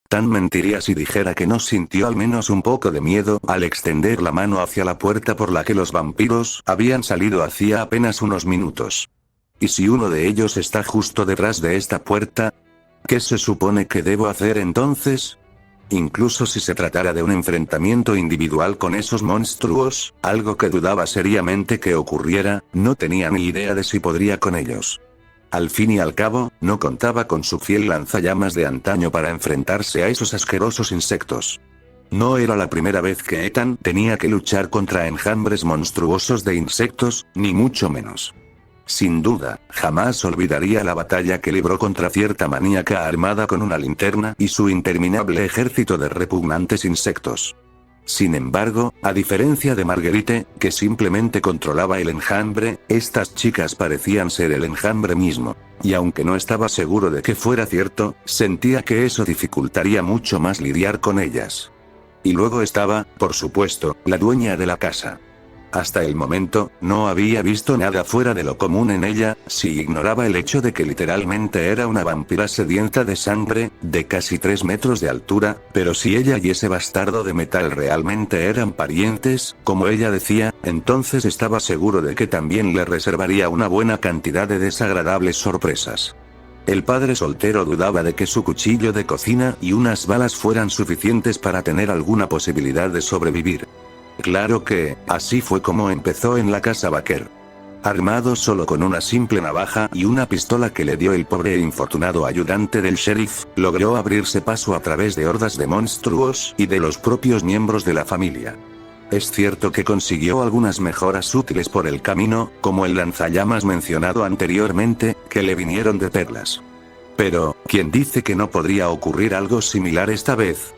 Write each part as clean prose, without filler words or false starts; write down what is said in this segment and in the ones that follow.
Tan mentiría si dijera que no sintió al menos un poco de miedo al extender la mano hacia la puerta por la que los vampiros habían salido hacía apenas unos minutos. ¿Y si uno de ellos está justo detrás de esta puerta? ¿Qué se supone que debo hacer entonces? Incluso si se tratara de un enfrentamiento individual con esos monstruos, algo que dudaba seriamente que ocurriera, no tenía ni idea de si podría con ellos. Al fin y al cabo, no contaba con su fiel lanzallamas de antaño para enfrentarse a esos asquerosos insectos. No era la primera vez que Ethan tenía que luchar contra enjambres monstruosos de insectos, ni mucho menos. Sin duda, jamás olvidaría la batalla que libró contra cierta maníaca armada con una linterna y su interminable ejército de repugnantes insectos. Sin embargo, a diferencia de Marguerite, que simplemente controlaba el enjambre, estas chicas parecían ser el enjambre mismo. Y aunque no estaba seguro de que fuera cierto, sentía que eso dificultaría mucho más lidiar con ellas. Y luego estaba, por supuesto, la dueña de la casa. Hasta el momento, no había visto nada fuera de lo común en ella, si ignoraba el hecho de que literalmente era una vampira sedienta de sangre, de casi 3 metros de altura, pero si ella y ese bastardo de metal realmente eran parientes, como ella decía, entonces estaba seguro de que también le reservaría una buena cantidad de desagradables sorpresas. El padre soltero dudaba de que su cuchillo de cocina y unas balas fueran suficientes para tener alguna posibilidad de sobrevivir. Claro que, así fue como empezó en la casa Baker. Armado solo con una simple navaja y una pistola que le dio el pobre e infortunado ayudante del sheriff, logró abrirse paso a través de hordas de monstruos y de los propios miembros de la familia. Es cierto que consiguió algunas mejoras útiles por el camino, como el lanzallamas mencionado anteriormente, que le vinieron de perlas. Pero, ¿quién dice que no podría ocurrir algo similar esta vez?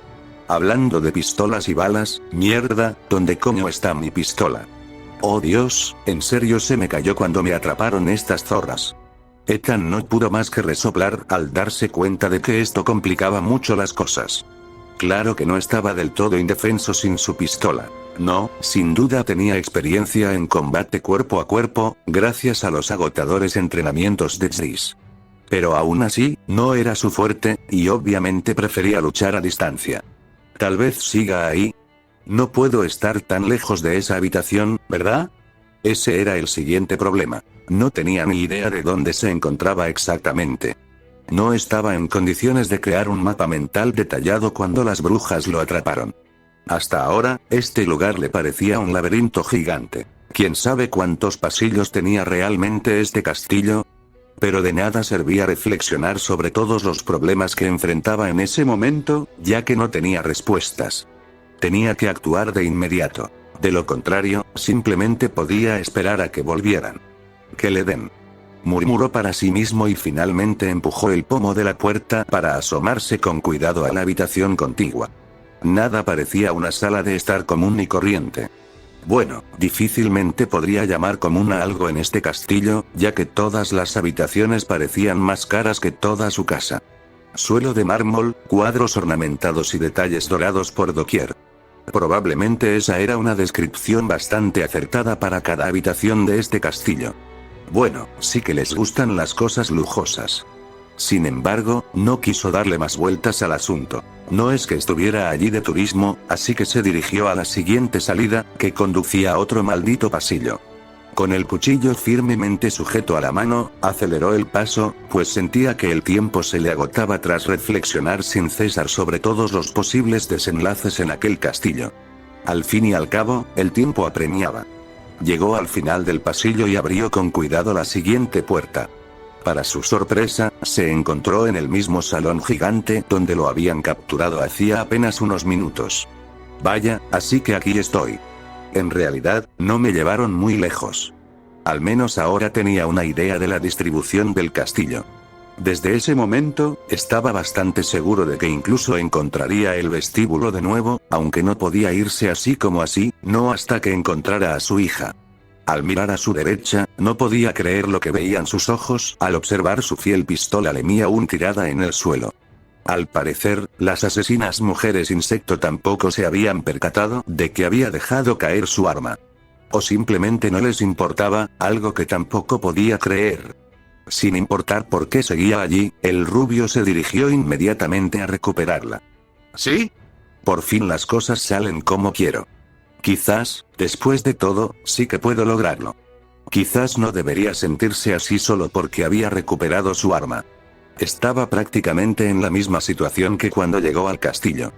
Hablando de pistolas y balas, mierda, ¿dónde coño está mi pistola? Oh Dios, en serio se me cayó cuando me atraparon estas zorras. Ethan no pudo más que resoplar al darse cuenta de que esto complicaba mucho las cosas. Claro que no estaba del todo indefenso sin su pistola. No, sin duda tenía experiencia en combate cuerpo a cuerpo, gracias a los agotadores entrenamientos de Jace. Pero aún así, no era su fuerte, y obviamente prefería luchar a distancia. Tal vez siga ahí. No puedo estar tan lejos de esa habitación, ¿verdad? Ese era el siguiente problema. No tenía ni idea de dónde se encontraba exactamente. No estaba en condiciones de crear un mapa mental detallado cuando las brujas lo atraparon. Hasta ahora, este lugar le parecía un laberinto gigante. ¿Quién sabe cuántos pasillos tenía realmente este castillo? Pero de nada servía reflexionar sobre todos los problemas que enfrentaba en ese momento, ya que no tenía respuestas. Tenía que actuar de inmediato. De lo contrario, simplemente podía esperar a que volvieran. Que le den. Murmuró para sí mismo y finalmente empujó el pomo de la puerta para asomarse con cuidado a la habitación contigua. Nada parecía una sala de estar común ni corriente. Bueno, difícilmente podría llamar común a algo en este castillo, ya que todas las habitaciones parecían más caras que toda su casa. Suelo de mármol, cuadros ornamentados y detalles dorados por doquier. Probablemente esa era una descripción bastante acertada para cada habitación de este castillo. Bueno, sí que les gustan las cosas lujosas. Sin embargo, no quiso darle más vueltas al asunto. No es que estuviera allí de turismo, así que se dirigió a la siguiente salida, que conducía a otro maldito pasillo. Con el cuchillo firmemente sujeto a la mano, aceleró el paso, pues sentía que el tiempo se le agotaba tras reflexionar sin cesar sobre todos los posibles desenlaces en aquel castillo. Al fin y al cabo, el tiempo apremiaba. Llegó al final del pasillo y abrió con cuidado la siguiente puerta. Para su sorpresa, se encontró en el mismo salón gigante donde lo habían capturado hacía apenas unos minutos. Vaya, así que aquí estoy. En realidad, no me llevaron muy lejos. Al menos ahora tenía una idea de la distribución del castillo. Desde ese momento, estaba bastante seguro de que incluso encontraría el vestíbulo de nuevo, aunque no podía irse así como así, no hasta que encontrara a su hija. Al mirar a su derecha, no podía creer lo que veían sus ojos al observar su fiel pistola Lemmy aún tirada en el suelo. Al parecer, las asesinas mujeres insecto tampoco se habían percatado de que había dejado caer su arma. O simplemente no les importaba, algo que tampoco podía creer. Sin importar por qué seguía allí, el rubio se dirigió inmediatamente a recuperarla. ¿Sí? Por fin las cosas salen como quiero. Quizás, después de todo, sí que puedo lograrlo. Quizás no debería sentirse así solo porque había recuperado su arma. Estaba prácticamente en la misma situación que cuando llegó al castillo.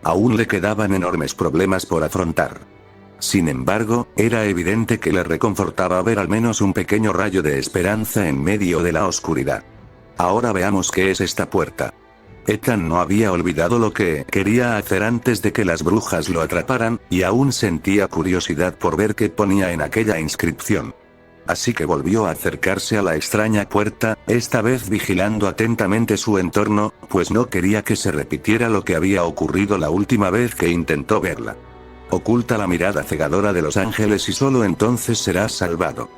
Aún le quedaban enormes problemas por afrontar. Sin embargo, era evidente que le reconfortaba ver al menos un pequeño rayo de esperanza en medio de la oscuridad. Ahora veamos qué es esta puerta. Ethan no había olvidado lo que quería hacer antes de que las brujas lo atraparan, y aún sentía curiosidad por ver qué ponía en aquella inscripción. Así que volvió a acercarse a la extraña puerta, esta vez vigilando atentamente su entorno, pues no quería que se repitiera lo que había ocurrido la última vez que intentó verla. Oculta la mirada cegadora de los ángeles y solo entonces serás salvado.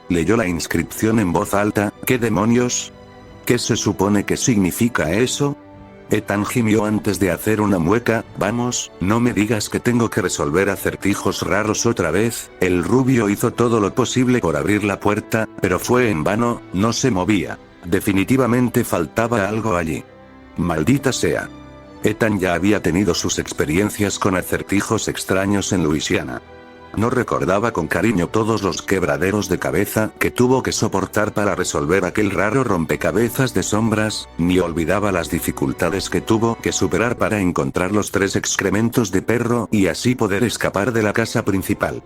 Leyó la inscripción en voz alta. ¿Qué demonios? ¿Qué se supone que significa eso? Ethan gimió antes de hacer una mueca. Vamos, no me digas que tengo que resolver acertijos raros otra vez. El rubio hizo todo lo posible por abrir la puerta, pero fue en vano, no se movía. Definitivamente faltaba algo allí. Maldita sea. Ethan ya había tenido sus experiencias con acertijos extraños en Luisiana. No recordaba con cariño todos los quebraderos de cabeza que tuvo que soportar para resolver aquel raro rompecabezas de sombras, ni olvidaba las dificultades que tuvo que superar para encontrar los 3 excrementos de perro y así poder escapar de la casa principal.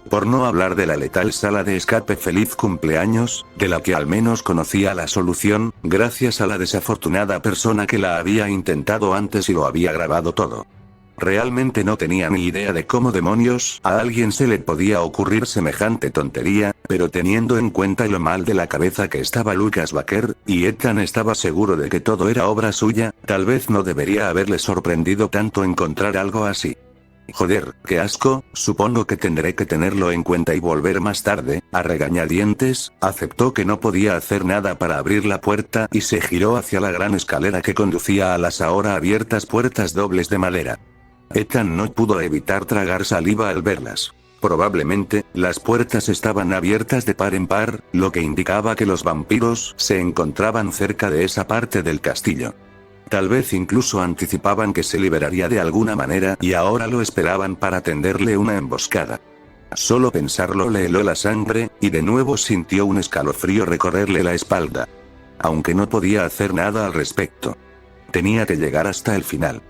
Por no hablar de la letal sala de escape Feliz Cumpleaños, de la que al menos conocía la solución, gracias a la desafortunada persona que la había intentado antes y lo había grabado todo. Realmente no tenía ni idea de cómo demonios a alguien se le podía ocurrir semejante tontería, pero teniendo en cuenta lo mal de la cabeza que estaba Lucas Baker, y Ethan estaba seguro de que todo era obra suya, tal vez no debería haberle sorprendido tanto encontrar algo así. Joder, qué asco, supongo que tendré que tenerlo en cuenta y volver más tarde. A regañadientes, aceptó que no podía hacer nada para abrir la puerta y se giró hacia la gran escalera que conducía a las ahora abiertas puertas dobles de madera. Ethan no pudo evitar tragar saliva al verlas. Probablemente, las puertas estaban abiertas de par en par, lo que indicaba que los vampiros se encontraban cerca de esa parte del castillo. Tal vez incluso anticipaban que se liberaría de alguna manera y ahora lo esperaban para tenderle una emboscada. Solo pensarlo le heló la sangre, y de nuevo sintió un escalofrío recorrerle la espalda. Aunque no podía hacer nada al respecto. Tenía que llegar hasta el final.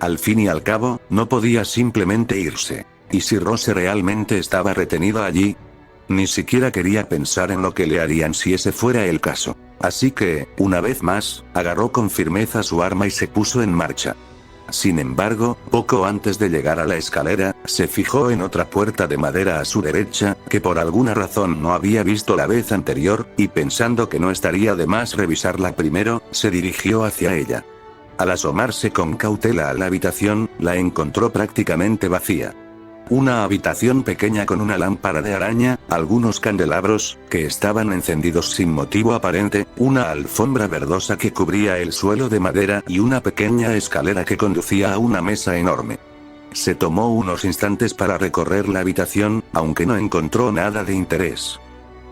Al fin y al cabo, no podía simplemente irse. ¿Y si Rose realmente estaba retenida allí? Ni siquiera quería pensar en lo que le harían si ese fuera el caso. Así que, una vez más, agarró con firmeza su arma y se puso en marcha. Sin embargo, poco antes de llegar a la escalera, se fijó en otra puerta de madera a su derecha, que por alguna razón no había visto la vez anterior, y pensando que no estaría de más revisarla primero, se dirigió hacia ella. Al asomarse con cautela a la habitación, la encontró prácticamente vacía. Una habitación pequeña con una lámpara de araña, algunos candelabros, que estaban encendidos sin motivo aparente, una alfombra verdosa que cubría el suelo de madera y una pequeña escalera que conducía a una mesa enorme. Se tomó unos instantes para recorrer la habitación, aunque no encontró nada de interés.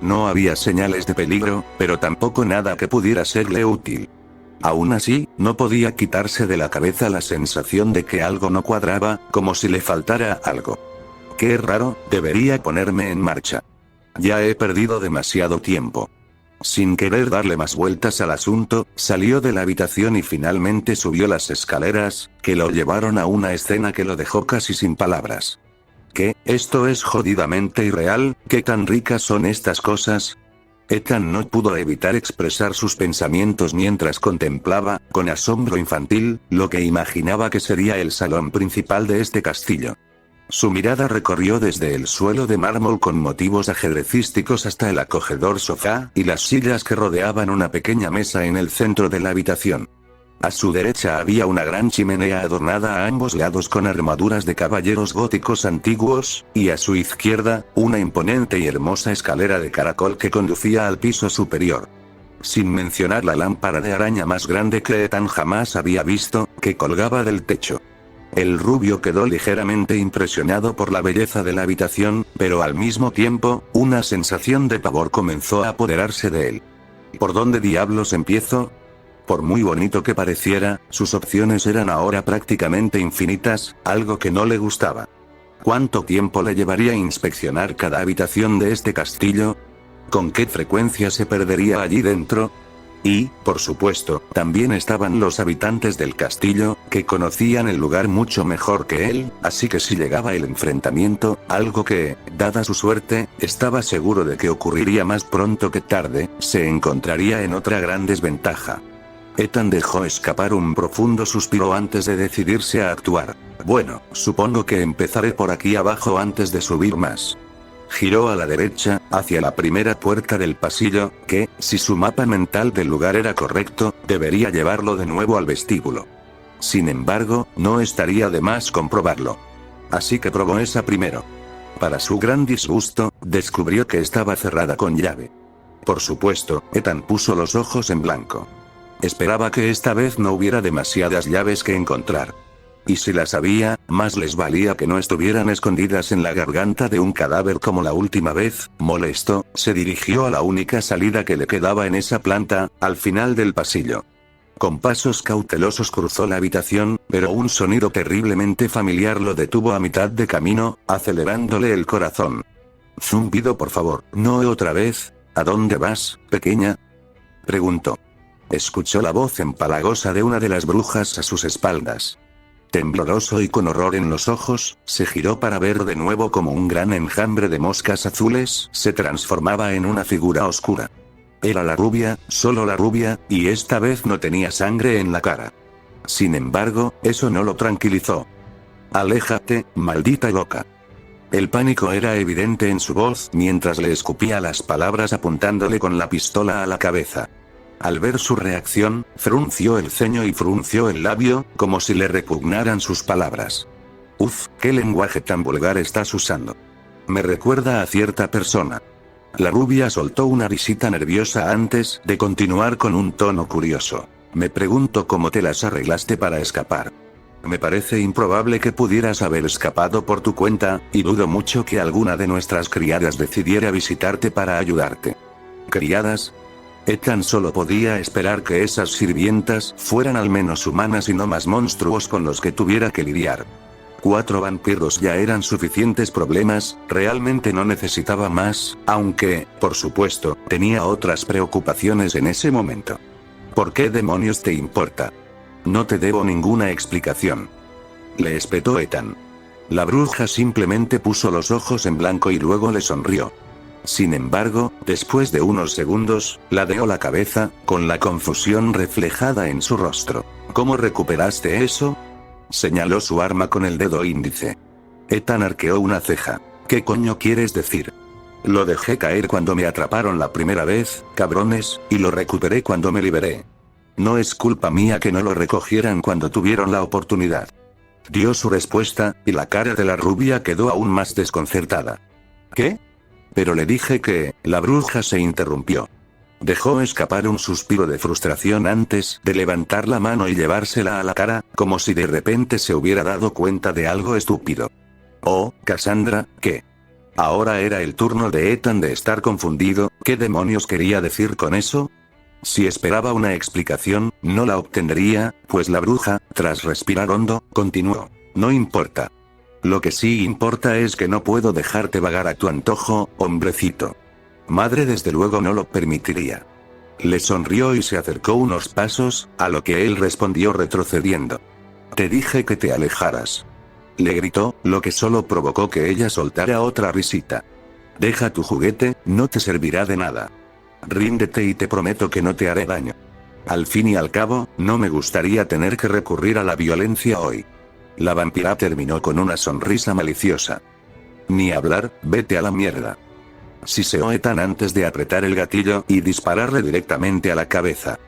No había señales de peligro, pero tampoco nada que pudiera serle útil. Aún así, no podía quitarse de la cabeza la sensación de que algo no cuadraba, como si le faltara algo. Qué raro, debería ponerme en marcha. Ya he perdido demasiado tiempo. Sin querer darle más vueltas al asunto, salió de la habitación y finalmente subió las escaleras, que lo llevaron a una escena que lo dejó casi sin palabras. ¿Qué? ¿Esto es jodidamente irreal? ¿Qué tan ricas son estas cosas? Ethan no pudo evitar expresar sus pensamientos mientras contemplaba, con asombro infantil, lo que imaginaba que sería el salón principal de este castillo. Su mirada recorrió desde el suelo de mármol con motivos ajedrecísticos hasta el acogedor sofá y las sillas que rodeaban una pequeña mesa en el centro de la habitación. A su derecha había una gran chimenea adornada a ambos lados con armaduras de caballeros góticos antiguos, y a su izquierda, una imponente y hermosa escalera de caracol que conducía al piso superior. Sin mencionar la lámpara de araña más grande que Ethan jamás había visto, que colgaba del techo. El rubio quedó ligeramente impresionado por la belleza de la habitación, pero al mismo tiempo, una sensación de pavor comenzó a apoderarse de él. ¿Por dónde diablos empiezo? Por muy bonito que pareciera, sus opciones eran ahora prácticamente infinitas, algo que no le gustaba. ¿Cuánto tiempo le llevaría a inspeccionar cada habitación de este castillo? ¿Con qué frecuencia se perdería allí dentro? Y, por supuesto, también estaban los habitantes del castillo, que conocían el lugar mucho mejor que él, así que si llegaba el enfrentamiento, algo que, dada su suerte, estaba seguro de que ocurriría más pronto que tarde, se encontraría en otra gran desventaja. Ethan dejó escapar un profundo suspiro antes de decidirse a actuar. Bueno, supongo que empezaré por aquí abajo antes de subir más. Giró a la derecha, hacia la primera puerta del pasillo, que, si su mapa mental del lugar era correcto, debería llevarlo de nuevo al vestíbulo. Sin embargo, no estaría de más comprobarlo. Así que probó esa primero. Para su gran disgusto, descubrió que estaba cerrada con llave. Por supuesto, Ethan puso los ojos en blanco. Esperaba que esta vez no hubiera demasiadas llaves que encontrar. Y si las había, más les valía que no estuvieran escondidas en la garganta de un cadáver como la última vez. Molesto, se dirigió a la única salida que le quedaba en esa planta, al final del pasillo. Con pasos cautelosos cruzó la habitación, pero un sonido terriblemente familiar lo detuvo a mitad de camino, acelerándole el corazón. Zumbido, por favor, no otra vez. ¿A dónde vas, pequeña?, preguntó. Escuchó la voz empalagosa de una de las brujas a sus espaldas. Tembloroso y con horror en los ojos, se giró para ver de nuevo como un gran enjambre de moscas azules se transformaba en una figura oscura. Era la rubia, solo la rubia, y esta vez no tenía sangre en la cara. Sin embargo, eso no lo tranquilizó. «Aléjate, maldita loca». El pánico era evidente en su voz mientras le escupía las palabras apuntándole con la pistola a la cabeza. Al ver su reacción, frunció el ceño y frunció el labio, como si le repugnaran sus palabras. «Uf, qué lenguaje tan vulgar estás usando. Me recuerda a cierta persona». La rubia soltó una risita nerviosa antes de continuar con un tono curioso. «Me pregunto cómo te las arreglaste para escapar. Me parece improbable que pudieras haber escapado por tu cuenta, y dudo mucho que alguna de nuestras criadas decidiera visitarte para ayudarte». ¿Criadas? Ethan solo podía esperar que esas sirvientas fueran al menos humanas y no más monstruos con los que tuviera que lidiar. 4 vampiros ya eran suficientes problemas, realmente no necesitaba más, aunque, por supuesto, tenía otras preocupaciones en ese momento. ¿Por qué demonios te importa? No te debo ninguna explicación, le espetó Ethan. La bruja simplemente puso los ojos en blanco y luego le sonrió. Sin embargo, después de unos segundos, ladeó la cabeza, con la confusión reflejada en su rostro. ¿Cómo recuperaste eso?, señaló su arma con el dedo índice. Ethan arqueó una ceja. ¿Qué coño quieres decir? Lo dejé caer cuando me atraparon la primera vez, cabrones, y lo recuperé cuando me liberé. No es culpa mía que no lo recogieran cuando tuvieron la oportunidad. Dio su respuesta, y la cara de la rubia quedó aún más desconcertada. ¿Qué? Pero le dije que, la bruja se interrumpió. Dejó escapar un suspiro de frustración antes de levantar la mano y llevársela a la cara, como si de repente se hubiera dado cuenta de algo estúpido. Oh, Cassandra, ¿qué? Ahora era el turno de Ethan de estar confundido. ¿Qué demonios quería decir con eso? Si esperaba una explicación, no la obtendría, pues la bruja, tras respirar hondo, continuó. No importa. Lo que sí importa es que no puedo dejarte vagar a tu antojo, hombrecito. Madre desde luego no lo permitiría. Le sonrió y se acercó unos pasos, a lo que él respondió retrocediendo. Te dije que te alejaras. Le gritó, lo que solo provocó que ella soltara otra risita. Deja tu juguete, no te servirá de nada. Ríndete y te prometo que no te haré daño. Al fin y al cabo, no me gustaría tener que recurrir a la violencia hoy. La vampira terminó con una sonrisa maliciosa. Ni hablar, vete a la mierda. Siseó Ethan antes de apretar el gatillo y dispararle directamente a la cabeza.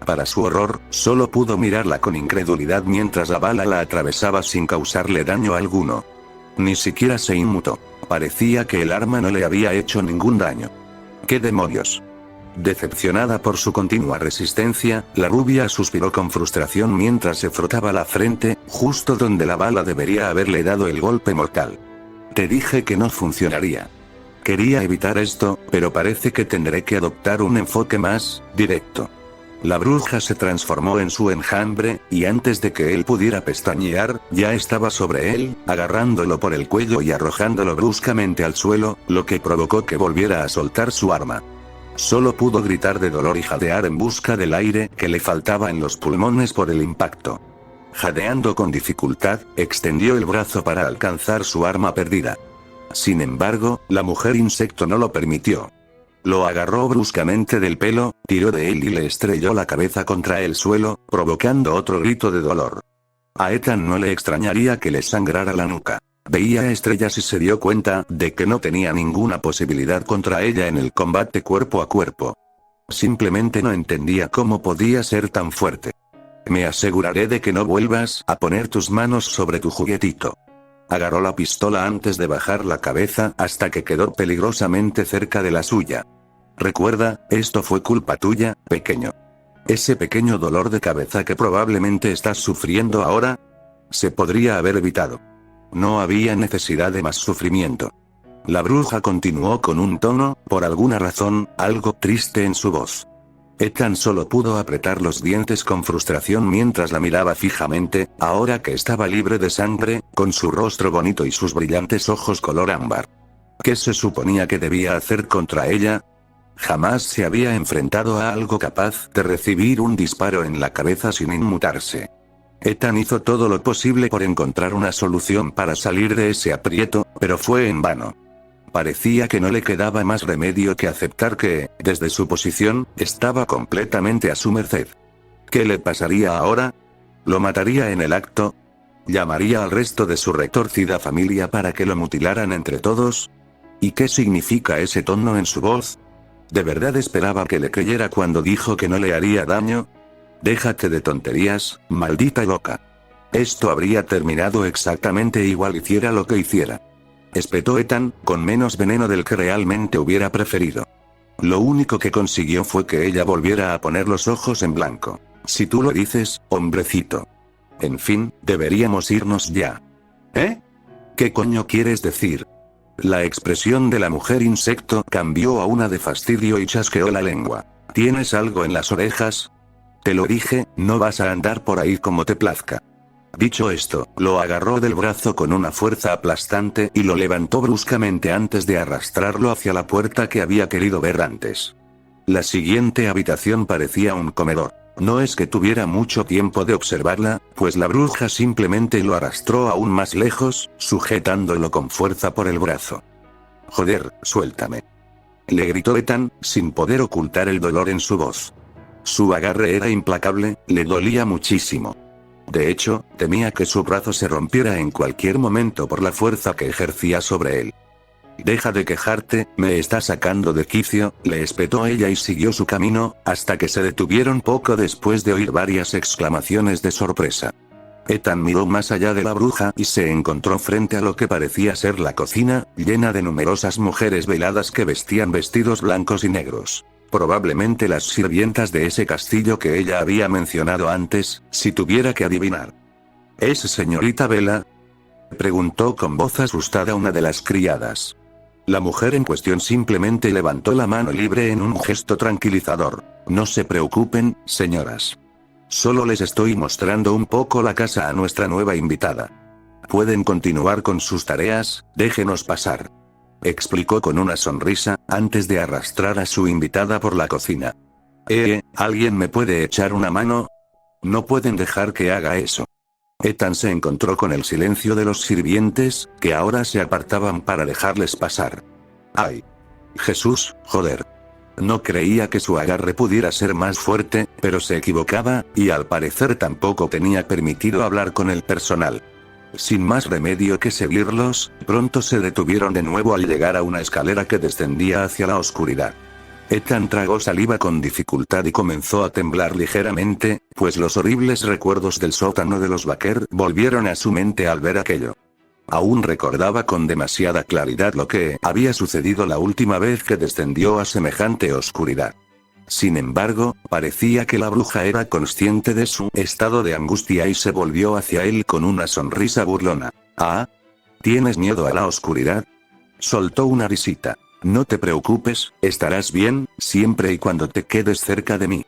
Para su horror, solo pudo mirarla con incredulidad mientras la bala la atravesaba sin causarle daño alguno. Ni siquiera se inmutó. Parecía que el arma no le había hecho ningún daño. ¿Qué demonios? Decepcionada por su continua resistencia, la rubia suspiró con frustración mientras se frotaba la frente, justo donde la bala debería haberle dado el golpe mortal. Te dije que no funcionaría. Quería evitar esto, pero parece que tendré que adoptar un enfoque más directo. La bruja se transformó en su enjambre, y antes de que él pudiera pestañear, ya estaba sobre él, agarrándolo por el cuello y arrojándolo bruscamente al suelo, lo que provocó que volviera a soltar su arma. Solo pudo gritar de dolor y jadear en busca del aire que le faltaba en los pulmones por el impacto. Jadeando con dificultad, extendió el brazo para alcanzar su arma perdida. Sin embargo, la mujer insecto no lo permitió. Lo agarró bruscamente del pelo, tiró de él y le estrelló la cabeza contra el suelo, provocando otro grito de dolor. A Ethan no le extrañaría que le sangrara la nuca. Veía estrellas y se dio cuenta de que no tenía ninguna posibilidad contra ella en el combate cuerpo a cuerpo. Simplemente no entendía cómo podía ser tan fuerte. Me aseguraré de que no vuelvas a poner tus manos sobre tu juguetito. Agarró la pistola antes de bajar la cabeza hasta que quedó peligrosamente cerca de la suya. Recuerda, esto fue culpa tuya, pequeño. Ese pequeño dolor de cabeza que probablemente estás sufriendo ahora, se podría haber evitado. No había necesidad de más sufrimiento. La bruja continuó con un tono, por alguna razón, algo triste en su voz. Ethan solo pudo apretar los dientes con frustración mientras la miraba fijamente, ahora que estaba libre de sangre, con su rostro bonito y sus brillantes ojos color ámbar. ¿Qué se suponía que debía hacer contra ella? Jamás se había enfrentado a algo capaz de recibir un disparo en la cabeza sin inmutarse. Ethan hizo todo lo posible por encontrar una solución para salir de ese aprieto, pero fue en vano. Parecía que no le quedaba más remedio que aceptar que, desde su posición, estaba completamente a su merced. ¿Qué le pasaría ahora? ¿Lo mataría en el acto? ¿Llamaría al resto de su retorcida familia para que lo mutilaran entre todos? ¿Y qué significa ese tono en su voz? ¿De verdad esperaba que le creyera cuando dijo que no le haría daño? Déjate de tonterías, maldita loca. Esto habría terminado exactamente igual hiciera lo que hiciera. Espetó Ethan, con menos veneno del que realmente hubiera preferido. Lo único que consiguió fue que ella volviera a poner los ojos en blanco. Si tú lo dices, hombrecito. En fin, deberíamos irnos ya. ¿Eh? ¿Qué coño quieres decir? La expresión de la mujer insecto cambió a una de fastidio y chasqueó la lengua. ¿Tienes algo en las orejas? Te lo dije, no vas a andar por ahí como te plazca. Dicho esto, lo agarró del brazo con una fuerza aplastante y lo levantó bruscamente antes de arrastrarlo hacia la puerta que había querido ver antes. La siguiente habitación parecía un comedor. No es que tuviera mucho tiempo de observarla, pues la bruja simplemente lo arrastró aún más lejos, sujetándolo con fuerza por el brazo. Joder, suéltame. Le gritó Ethan, sin poder ocultar el dolor en su voz. Su agarre era implacable, le dolía muchísimo. De hecho, temía que su brazo se rompiera en cualquier momento por la fuerza que ejercía sobre él. Deja de quejarte, me está sacando de quicio, le espetó ella y siguió su camino, hasta que se detuvieron poco después de oír varias exclamaciones de sorpresa. Ethan miró más allá de la bruja y se encontró frente a lo que parecía ser la cocina, llena de numerosas mujeres veladas que vestían vestidos blancos y negros. Probablemente las sirvientas de ese castillo que ella había mencionado antes, si tuviera que adivinar. ¿Es señorita Bella? Preguntó con voz asustada una de las criadas. La mujer en cuestión simplemente levantó la mano libre en un gesto tranquilizador. No se preocupen, señoras. Solo les estoy mostrando un poco la casa a nuestra nueva invitada. Pueden continuar con sus tareas, déjenos pasar. Explicó con una sonrisa, antes de arrastrar a su invitada por la cocina. ¿Alguien me puede echar una mano? No pueden dejar que haga eso. Ethan se encontró con el silencio de los sirvientes, que ahora se apartaban para dejarles pasar. ¡Ay! Jesús, joder. No creía que su agarre pudiera ser más fuerte, pero se equivocaba, y al parecer tampoco tenía permitido hablar con el personal. Sin más remedio que seguirlos, pronto se detuvieron de nuevo al llegar a una escalera que descendía hacia la oscuridad. Ethan tragó saliva con dificultad y comenzó a temblar ligeramente, pues los horribles recuerdos del sótano de los Baker volvieron a su mente al ver aquello. Aún recordaba con demasiada claridad lo que había sucedido la última vez que descendió a semejante oscuridad. Sin embargo, parecía que la bruja era consciente de su estado de angustia y se volvió hacia él con una sonrisa burlona. ¿Ah? ¿Tienes miedo a la oscuridad? Soltó una risita. No te preocupes, estarás bien, siempre y cuando te quedes cerca de mí.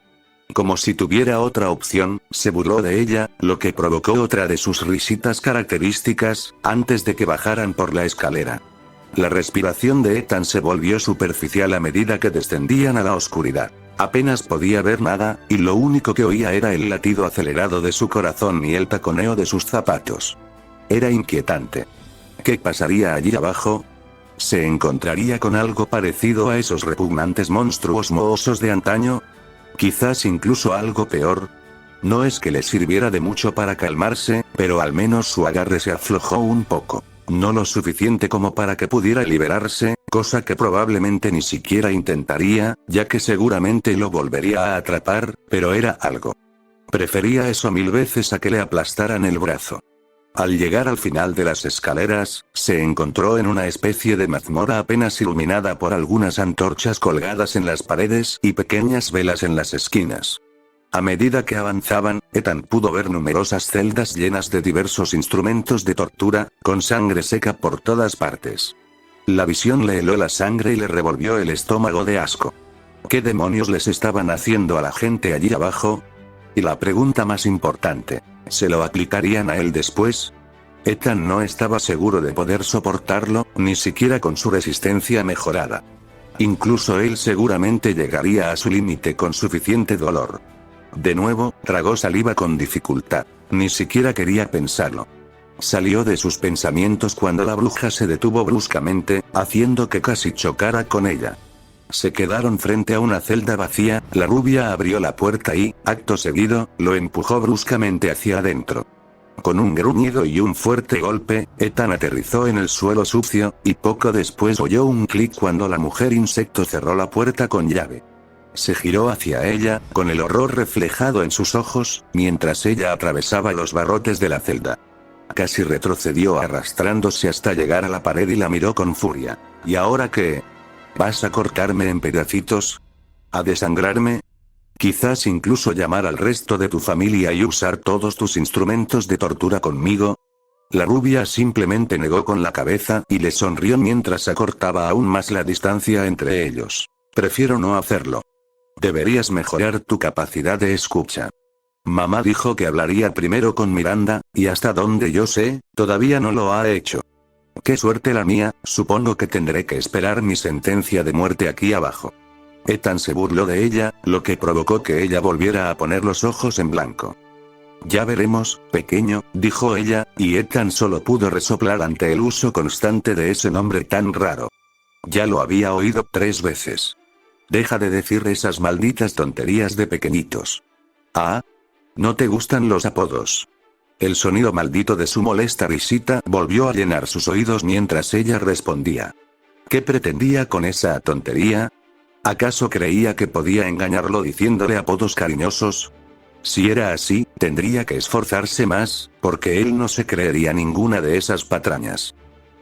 Como si tuviera otra opción, se burló de ella, lo que provocó otra de sus risitas características, antes de que bajaran por la escalera. La respiración de Ethan se volvió superficial a medida que descendían a la oscuridad. Apenas podía ver nada, y lo único que oía era el latido acelerado de su corazón y el taconeo de sus zapatos. Era inquietante. ¿Qué pasaría allí abajo? ¿Se encontraría con algo parecido a esos repugnantes monstruos mohosos de antaño? Quizás incluso algo peor. No es que le sirviera de mucho para calmarse, pero al menos su agarre se aflojó un poco. No lo suficiente como para que pudiera liberarse, cosa que probablemente ni siquiera intentaría, ya que seguramente lo volvería a atrapar, pero era algo. Prefería eso 1000 veces a que le aplastaran el brazo. Al llegar al final de las escaleras, se encontró en una especie de mazmorra apenas iluminada por algunas antorchas colgadas en las paredes y pequeñas velas en las esquinas. A medida que avanzaban, Ethan pudo ver numerosas celdas llenas de diversos instrumentos de tortura, con sangre seca por todas partes. La visión le heló la sangre y le revolvió el estómago de asco. ¿Qué demonios les estaban haciendo a la gente allí abajo? Y la pregunta más importante, ¿se lo aplicarían a él después? Ethan no estaba seguro de poder soportarlo, ni siquiera con su resistencia mejorada. Incluso él seguramente llegaría a su límite con suficiente dolor. De nuevo, tragó saliva con dificultad. Ni siquiera quería pensarlo. Salió de sus pensamientos cuando la bruja se detuvo bruscamente, haciendo que casi chocara con ella. Se quedaron frente a una celda vacía, la rubia abrió la puerta y, acto seguido, lo empujó bruscamente hacia adentro. Con un gruñido y un fuerte golpe, Ethan aterrizó en el suelo sucio, y poco después oyó un clic cuando la mujer insecto cerró la puerta con llave. Se giró hacia ella, con el horror reflejado en sus ojos, mientras ella atravesaba los barrotes de la celda. Casi retrocedió arrastrándose hasta llegar a la pared y la miró con furia. ¿Y ahora qué? ¿Vas a cortarme en pedacitos? ¿A desangrarme? ¿Quizás incluso llamar al resto de tu familia y usar todos tus instrumentos de tortura conmigo? La rubia simplemente negó con la cabeza y le sonrió mientras acortaba aún más la distancia entre ellos. Prefiero no hacerlo. Deberías mejorar tu capacidad de escucha. Mamá dijo que hablaría primero con Miranda, y hasta donde yo sé, todavía no lo ha hecho. Qué suerte la mía, supongo que tendré que esperar mi sentencia de muerte aquí abajo. Ethan se burló de ella, lo que provocó que ella volviera a poner los ojos en blanco. Ya veremos, pequeño, dijo ella, y Ethan solo pudo resoplar ante el uso constante de ese nombre tan raro. Ya lo había oído 3 veces. Deja de decir esas malditas tonterías de pequeñitos. ¿Ah? ¿No te gustan los apodos? El sonido maldito de su molesta risita volvió a llenar sus oídos mientras ella respondía. ¿Qué pretendía con esa tontería? ¿Acaso creía que podía engañarlo diciéndole apodos cariñosos? Si era así, tendría que esforzarse más, porque él no se creería ninguna de esas patrañas.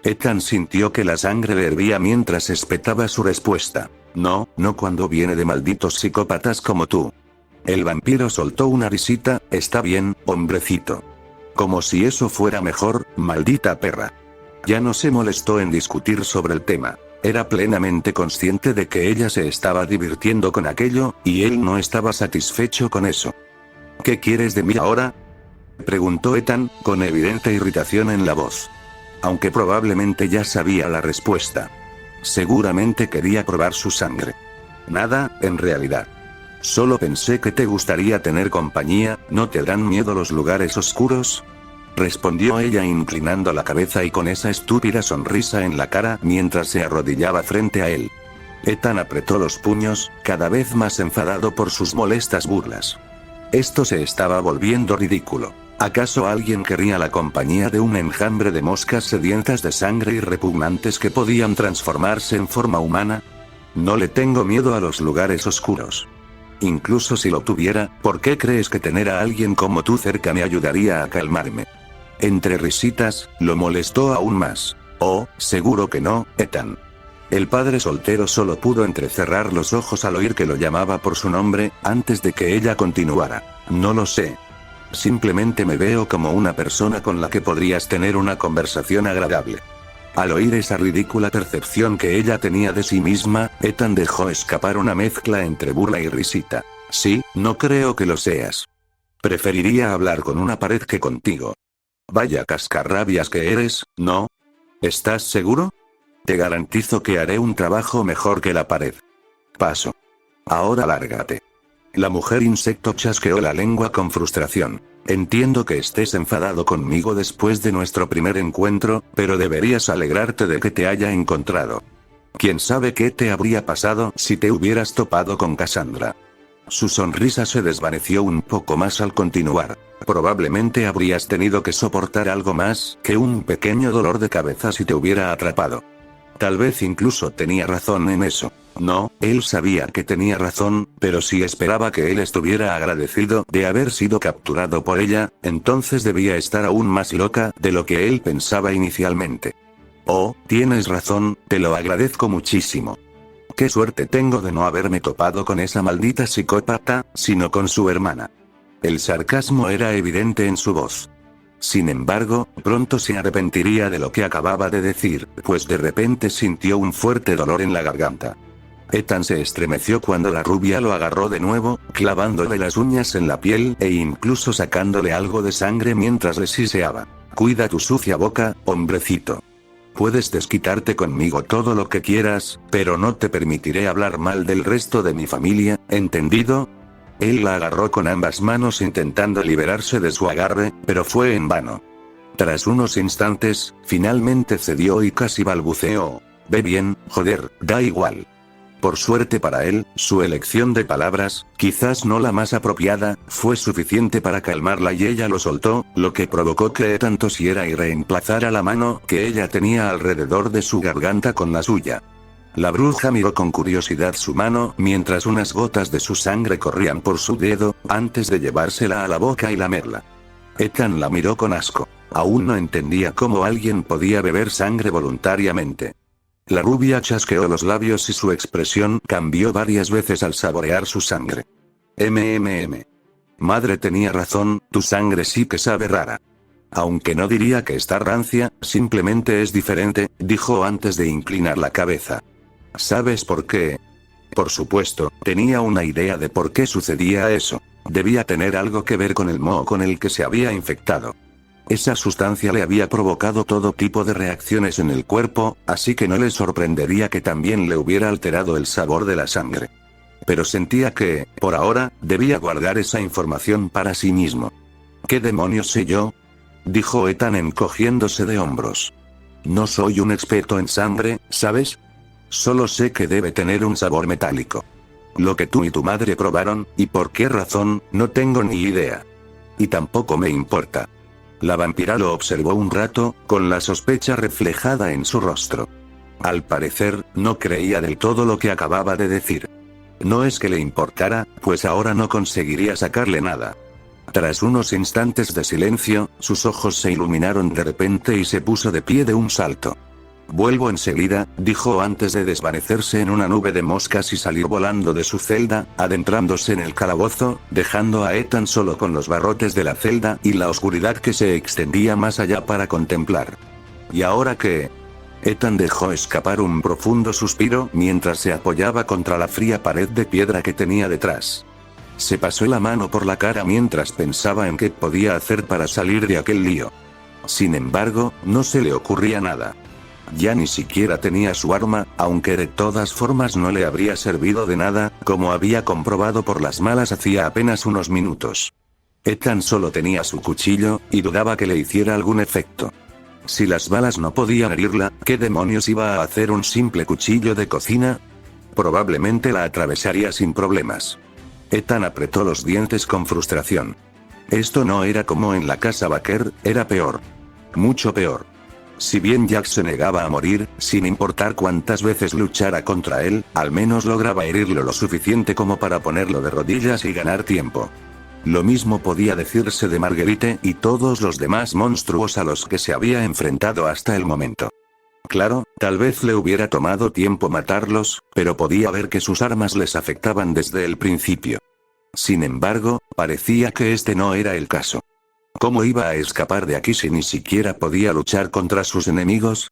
Ethan sintió que la sangre le hervía mientras espetaba su respuesta. No, no cuando viene de malditos psicópatas como tú. El vampiro soltó una risita. Está bien, hombrecito. Como si eso fuera mejor, maldita perra. Ya no se molestó en discutir sobre el tema. Era plenamente consciente de que ella se estaba divirtiendo con aquello, y él no estaba satisfecho con eso. ¿Qué quieres de mí ahora?, preguntó Ethan, con evidente irritación en la voz. Aunque probablemente ya sabía la respuesta. Seguramente quería probar su sangre. Nada, en realidad. Solo pensé que te gustaría tener compañía. ¿No te dan miedo los lugares oscuros?, respondió ella inclinando la cabeza y con esa estúpida sonrisa en la cara mientras se arrodillaba frente a él. Ethan apretó los puños, cada vez más enfadado por sus molestas burlas. Esto se estaba volviendo ridículo. ¿Acaso alguien querría la compañía de un enjambre de moscas sedientas de sangre y repugnantes que podían transformarse en forma humana? No le tengo miedo a los lugares oscuros. Incluso si lo tuviera, ¿por qué crees que tener a alguien como tú cerca me ayudaría a calmarme? Entre risitas, lo molestó aún más. Oh, seguro que no, Ethan. El padre soltero solo pudo entrecerrar los ojos al oír que lo llamaba por su nombre, antes de que ella continuara. No lo sé. Simplemente me veo como una persona con la que podrías tener una conversación agradable. Al oír esa ridícula percepción que ella tenía de sí misma, Ethan dejó escapar una mezcla entre burla y risita. Sí, no creo que lo seas. Preferiría hablar con una pared que contigo. Vaya cascarrabias que eres, ¿no? ¿Estás seguro? Te garantizo que haré un trabajo mejor que la pared. Paso. Ahora lárgate. La mujer insecto chasqueó la lengua con frustración. Entiendo que estés enfadado conmigo después de nuestro primer encuentro, pero deberías alegrarte de que te haya encontrado. ¿Quién sabe qué te habría pasado si te hubieras topado con Cassandra? Su sonrisa se desvaneció un poco más al continuar. Probablemente habrías tenido que soportar algo más que un pequeño dolor de cabeza si te hubiera atrapado. Tal vez incluso tenía razón en eso. No, él sabía que tenía razón, pero si esperaba que él estuviera agradecido de haber sido capturado por ella, entonces debía estar aún más loca de lo que él pensaba inicialmente. Oh, tienes razón, te lo agradezco muchísimo. Qué suerte tengo de no haberme topado con esa maldita psicópata, sino con su hermana. El sarcasmo era evidente en su voz. Sin embargo, pronto se arrepentiría de lo que acababa de decir, pues de repente sintió un fuerte dolor en la garganta. Ethan se estremeció cuando la rubia lo agarró de nuevo, clavándole las uñas en la piel e incluso sacándole algo de sangre mientras le siseaba. Cuida tu sucia boca, hombrecito. Puedes desquitarte conmigo todo lo que quieras, pero no te permitiré hablar mal del resto de mi familia, ¿entendido? Él la agarró con ambas manos intentando liberarse de su agarre, pero fue en vano. Tras unos instantes, finalmente cedió y casi balbuceó. Ve bien, joder, da igual. Por suerte para él, su elección de palabras, quizás no la más apropiada, fue suficiente para calmarla y ella lo soltó, lo que provocó que Ethan tosiera y reemplazara la mano que ella tenía alrededor de su garganta con la suya. La bruja miró con curiosidad su mano mientras unas gotas de su sangre corrían por su dedo, antes de llevársela a la boca y lamerla. Ethan la miró con asco. Aún no entendía cómo alguien podía beber sangre voluntariamente. La rubia chasqueó los labios y su expresión cambió varias veces al saborear su sangre. Madre tenía razón, tu sangre sí que sabe rara. Aunque no diría que está rancia, simplemente es diferente, dijo antes de inclinar la cabeza. ¿Sabes por qué? Por supuesto, tenía una idea de por qué sucedía eso. Debía tener algo que ver con el moho con el que se había infectado. Esa sustancia le había provocado todo tipo de reacciones en el cuerpo, así que no le sorprendería que también le hubiera alterado el sabor de la sangre. Pero sentía que, por ahora, debía guardar esa información para sí mismo. ¿Qué demonios sé yo? Dijo Ethan encogiéndose de hombros. No soy un experto en sangre, ¿sabes? Solo sé que debe tener un sabor metálico. Lo que tú y tu madre probaron, y por qué razón, no tengo ni idea. Y tampoco me importa. La vampira lo observó un rato, con la sospecha reflejada en su rostro. Al parecer, no creía del todo lo que acababa de decir. No es que le importara, pues ahora no conseguiría sacarle nada. Tras unos instantes de silencio, sus ojos se iluminaron de repente y se puso de pie de un salto. Vuelvo enseguida, dijo antes de desvanecerse en una nube de moscas y salir volando de su celda, adentrándose en el calabozo, dejando a Ethan solo con los barrotes de la celda y la oscuridad que se extendía más allá para contemplar. ¿Y ahora qué? Ethan dejó escapar un profundo suspiro mientras se apoyaba contra la fría pared de piedra que tenía detrás. Se pasó la mano por la cara mientras pensaba en qué podía hacer para salir de aquel lío. Sin embargo, no se le ocurría nada. Ya ni siquiera tenía su arma, aunque de todas formas no le habría servido de nada, como había comprobado por las malas hacía apenas unos minutos. Ethan solo tenía su cuchillo, y dudaba que le hiciera algún efecto. Si las balas no podían herirla, ¿qué demonios iba a hacer un simple cuchillo de cocina? Probablemente la atravesaría sin problemas. Ethan apretó los dientes con frustración. Esto no era como en la casa Baker, era peor. Mucho peor. Si bien Jack se negaba a morir, sin importar cuántas veces luchara contra él, al menos lograba herirlo lo suficiente como para ponerlo de rodillas y ganar tiempo. Lo mismo podía decirse de Marguerite y todos los demás monstruos a los que se había enfrentado hasta el momento. Claro, tal vez le hubiera tomado tiempo matarlos, pero podía ver que sus armas les afectaban desde el principio. Sin embargo, parecía que este no era el caso. ¿Cómo iba a escapar de aquí si ni siquiera podía luchar contra sus enemigos?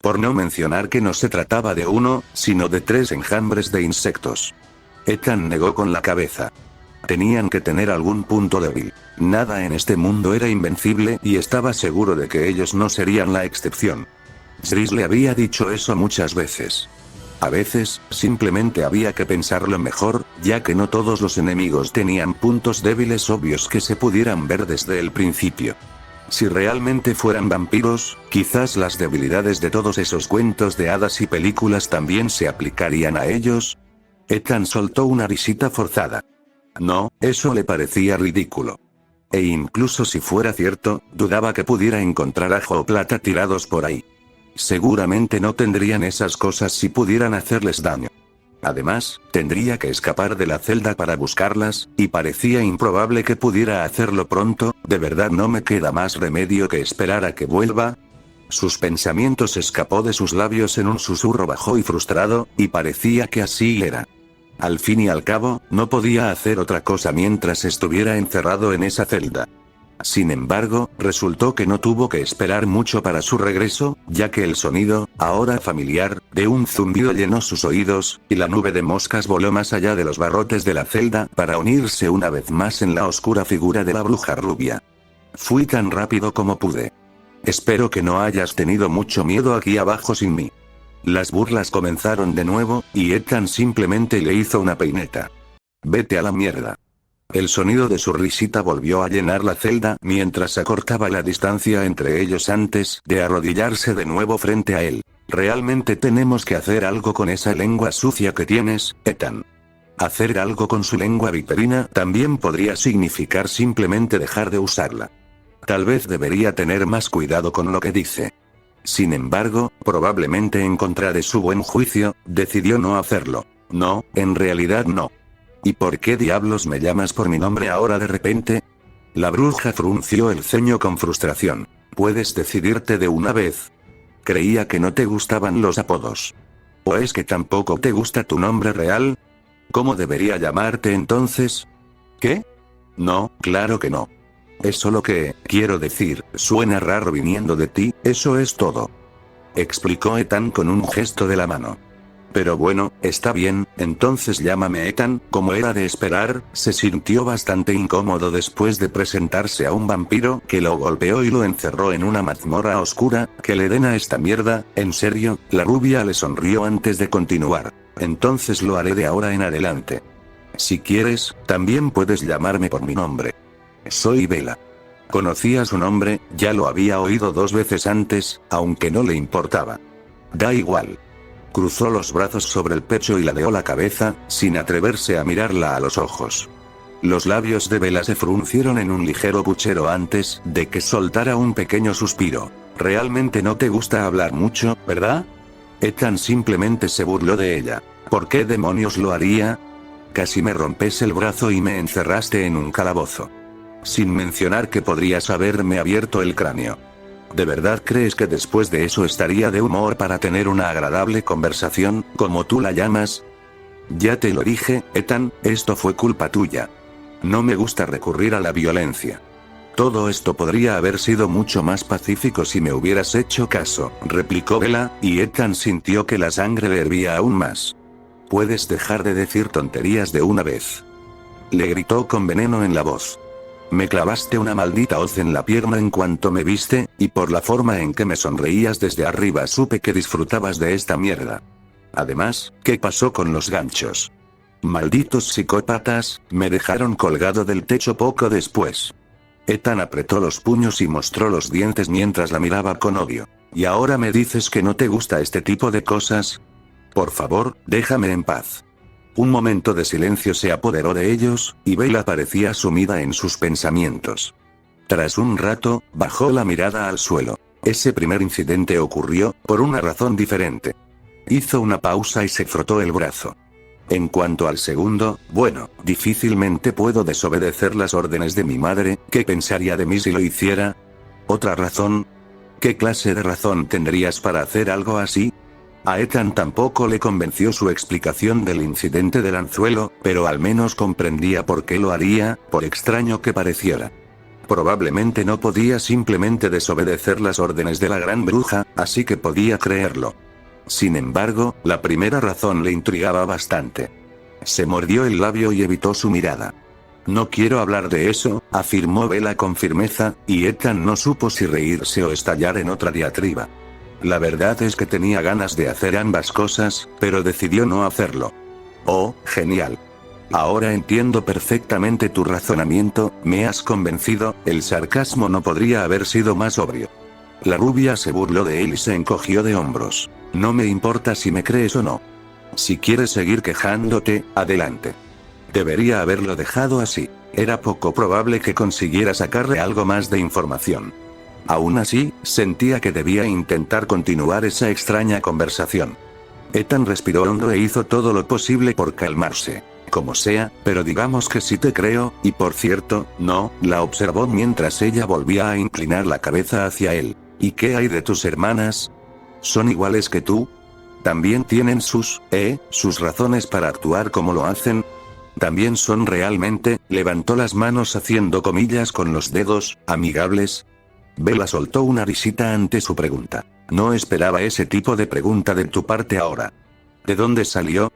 Por no mencionar que no se trataba de uno, sino de 3 enjambres de insectos. Ethan negó con la cabeza. Tenían que tener algún punto débil. Nada en este mundo era invencible y estaba seguro de que ellos no serían la excepción. Sris le había dicho eso muchas veces. A veces, simplemente había que pensarlo mejor, ya que no todos los enemigos tenían puntos débiles obvios que se pudieran ver desde el principio. Si realmente fueran vampiros, quizás las debilidades de todos esos cuentos de hadas y películas también se aplicarían a ellos. Ethan soltó una risita forzada. No, eso le parecía ridículo. E incluso si fuera cierto, dudaba que pudiera encontrar ajo o plata tirados por ahí. Seguramente no tendrían esas cosas si pudieran hacerles daño. Además, tendría que escapar de la celda para buscarlas, y parecía improbable que pudiera hacerlo pronto. ¿De verdad no me queda más remedio que esperar a que vuelva? Sus pensamientos escapó de sus labios en un susurro bajo y frustrado, y parecía que así era. Al fin y al cabo, no podía hacer otra cosa mientras estuviera encerrado en esa celda. Sin embargo, resultó que no tuvo que esperar mucho para su regreso, ya que el sonido, ahora familiar, de un zumbido llenó sus oídos, y la nube de moscas voló más allá de los barrotes de la celda para unirse una vez más en la oscura figura de la bruja rubia. Fui tan rápido como pude. Espero que no hayas tenido mucho miedo aquí abajo sin mí. Las burlas comenzaron de nuevo, y Ethan simplemente le hizo una peineta. Vete a la mierda. El sonido de su risita volvió a llenar la celda mientras acortaba la distancia entre ellos antes de arrodillarse de nuevo frente a él. Realmente tenemos que hacer algo con esa lengua sucia que tienes, Ethan. Hacer algo con su lengua viperina también podría significar simplemente dejar de usarla. Tal vez debería tener más cuidado con lo que dice. Sin embargo, probablemente en contra de su buen juicio, decidió no hacerlo. No, en realidad no. ¿Y por qué diablos me llamas por mi nombre ahora de repente? La bruja frunció el ceño con frustración. ¿Puedes decidirte de una vez? Creía que no te gustaban los apodos. ¿O es que tampoco te gusta tu nombre real? ¿Cómo debería llamarte entonces? ¿Qué? No, claro que no. Es solo que, quiero decir, suena raro viniendo de ti, eso es todo. Explicó Ethan con un gesto de la mano. Pero bueno, está bien, entonces llámame Ethan. Como era de esperar, se sintió bastante incómodo después de presentarse a un vampiro que lo golpeó y lo encerró en una mazmorra oscura. ¿Qué le den a esta mierda? ¿En serio? La rubia le sonrió antes de continuar. Entonces lo haré de ahora en adelante. Si quieres, también puedes llamarme por mi nombre. Soy Bella. Conocía su nombre, ya lo había oído 2 veces antes, aunque no le importaba. Da igual. Cruzó los brazos sobre el pecho y ladeó la cabeza, sin atreverse a mirarla a los ojos. Los labios de Bella se fruncieron en un ligero puchero antes de que soltara un pequeño suspiro. Realmente no te gusta hablar mucho, ¿verdad? Ethan simplemente se burló de ella. ¿Por qué demonios lo haría? Casi me rompes el brazo y me encerraste en un calabozo. Sin mencionar que podrías haberme abierto el cráneo. ¿De verdad crees que después de eso estaría de humor para tener una agradable conversación, como tú la llamas? Ya te lo dije, Ethan, esto fue culpa tuya. No me gusta recurrir a la violencia. Todo esto podría haber sido mucho más pacífico si me hubieras hecho caso, replicó Bella, y Ethan sintió que la sangre le hervía aún más. ¿Puedes dejar de decir tonterías de una vez? Le gritó con veneno en la voz. Me clavaste una maldita hoz en la pierna en cuanto me viste, y por la forma en que me sonreías desde arriba supe que disfrutabas de esta mierda. Además, ¿qué pasó con los ganchos? Malditos psicópatas, me dejaron colgado del techo poco después. Ethan apretó los puños y mostró los dientes mientras la miraba con odio. ¿Y ahora me dices que no te gusta este tipo de cosas? Por favor, déjame en paz. Un momento de silencio se apoderó de ellos, y Bella parecía sumida en sus pensamientos. Tras un rato, bajó la mirada al suelo. Ese primer incidente ocurrió, por una razón diferente. Hizo una pausa y se frotó el brazo. En cuanto al segundo, bueno, difícilmente puedo desobedecer las órdenes de mi madre. ¿Qué pensaría de mí si lo hiciera? ¿Otra razón? ¿Qué clase de razón tendrías para hacer algo así? A Ethan tampoco le convenció su explicación del incidente del anzuelo, pero al menos comprendía por qué lo haría, por extraño que pareciera. Probablemente no podía simplemente desobedecer las órdenes de la gran bruja, así que podía creerlo. Sin embargo, la primera razón le intrigaba bastante. Se mordió el labio y evitó su mirada. No quiero hablar de eso, afirmó Bella con firmeza, y Ethan no supo si reírse o estallar en otra diatriba. La verdad es que tenía ganas de hacer ambas cosas, pero decidió no hacerlo. Oh, genial. Ahora entiendo perfectamente tu razonamiento, me has convencido, el sarcasmo no podría haber sido más obvio. La rubia se burló de él y se encogió de hombros. No me importa si me crees o no. Si quieres seguir quejándote, adelante. Debería haberlo dejado así. Era poco probable que consiguiera sacarle algo más de información. Aún así, sentía que debía intentar continuar esa extraña conversación. Ethan respiró hondo e hizo todo lo posible por calmarse. Como sea, pero digamos que sí te creo, y por cierto, no, la observó mientras ella volvía a inclinar la cabeza hacia él. ¿Y qué hay de tus hermanas? ¿Son iguales que tú? ¿También tienen sus razones para actuar como lo hacen? ¿También son realmente, levantó las manos haciendo comillas con los dedos, amigables? Bella soltó una risita ante su pregunta. No esperaba ese tipo de pregunta de tu parte ahora. ¿De dónde salió?